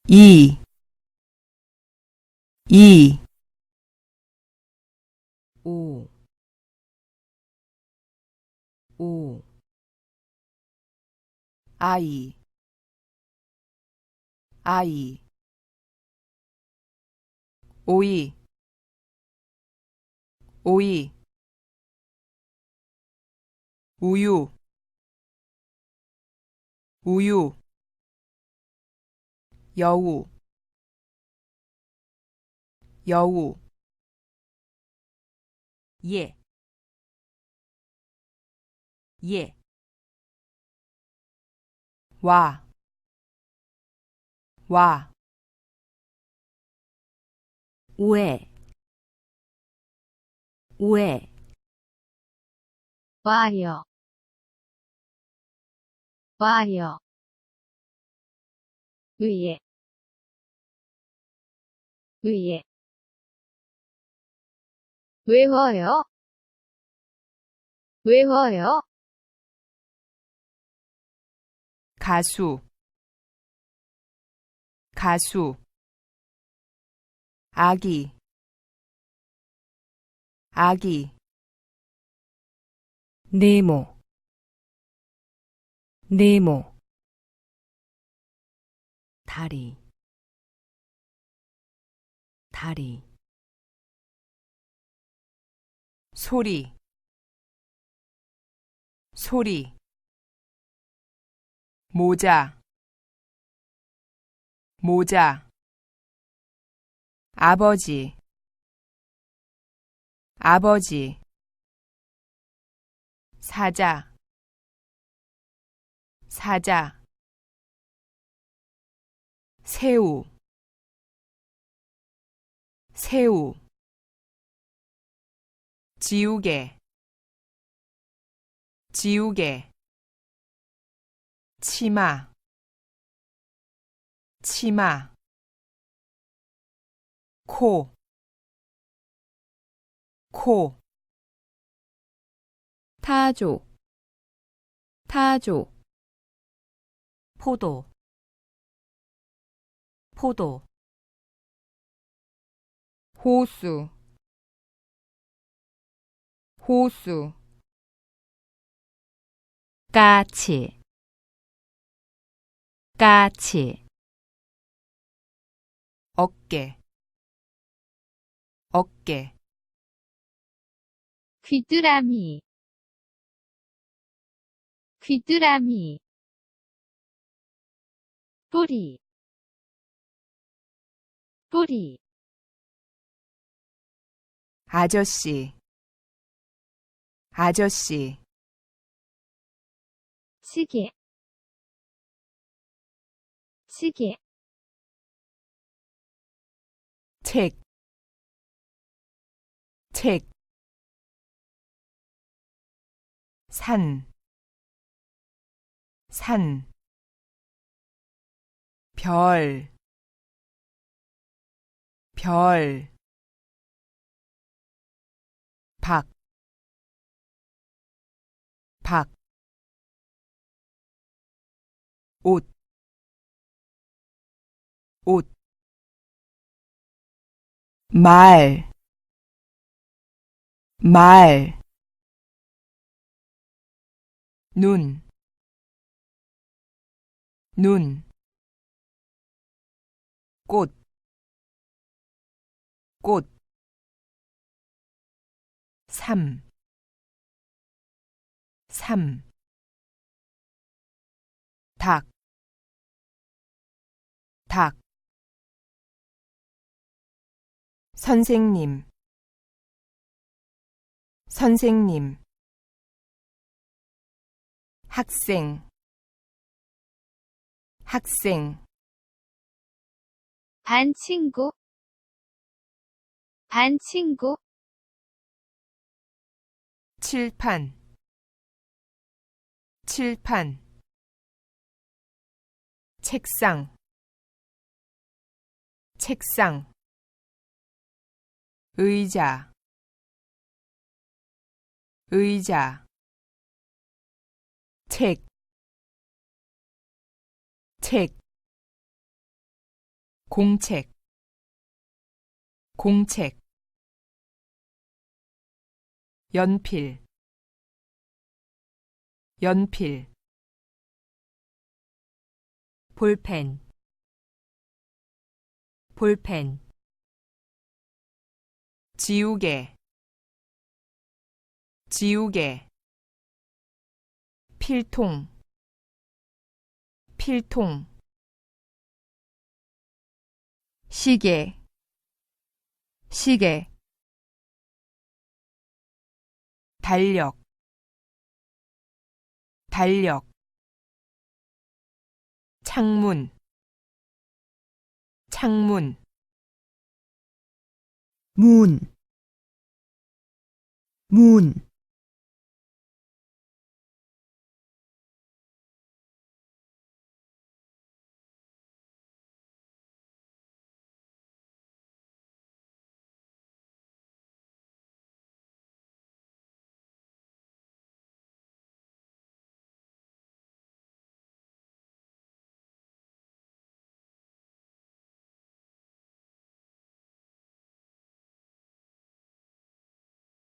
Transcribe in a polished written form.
이, 이, 오, 오, 아이, 아이, 오이, 오이, 우유, 우유, 여우, 여우, 예, 예, 와, 와, 왜, 왜, 와요, 와요. 위에, 위에. 외워요, 외워요. 가수, 가수, 아기, 아기, 네모, 네모, 다리, 다리, 소리, 소리, 모자, 모자, 아버지, 아버지, 사자, 사자, 새우, 새우, 지우개, 지우개, 치마, 치마, 코, 코, 타조, 타조, 포도, 포도, 호수, 호수, 까치, 까치, 어깨, 어깨, 귀뚜라미, 귀뚜라미. 뿌리, 뿌리. 아저씨, 아저씨, 시계, 시계. 책, 책, 산, 산, 별, 별, 박, 박, 옷, 옷, 말, 말, 눈, 눈, 꽃, 꽃, 삼, 삼, 닭, 닭, 선생님, 선생님, 학생, 학생, 반 친구, 반 친구. 칠판, 칠판, 책상, 책상, 의자, 의자, 책, 책, 공책, 공책. 연필, 연필. 볼펜, 볼펜. 지우개, 지우개. 필통, 필통. 시계, 시계. 달력, 달력. 창문, 창문. 문, 문.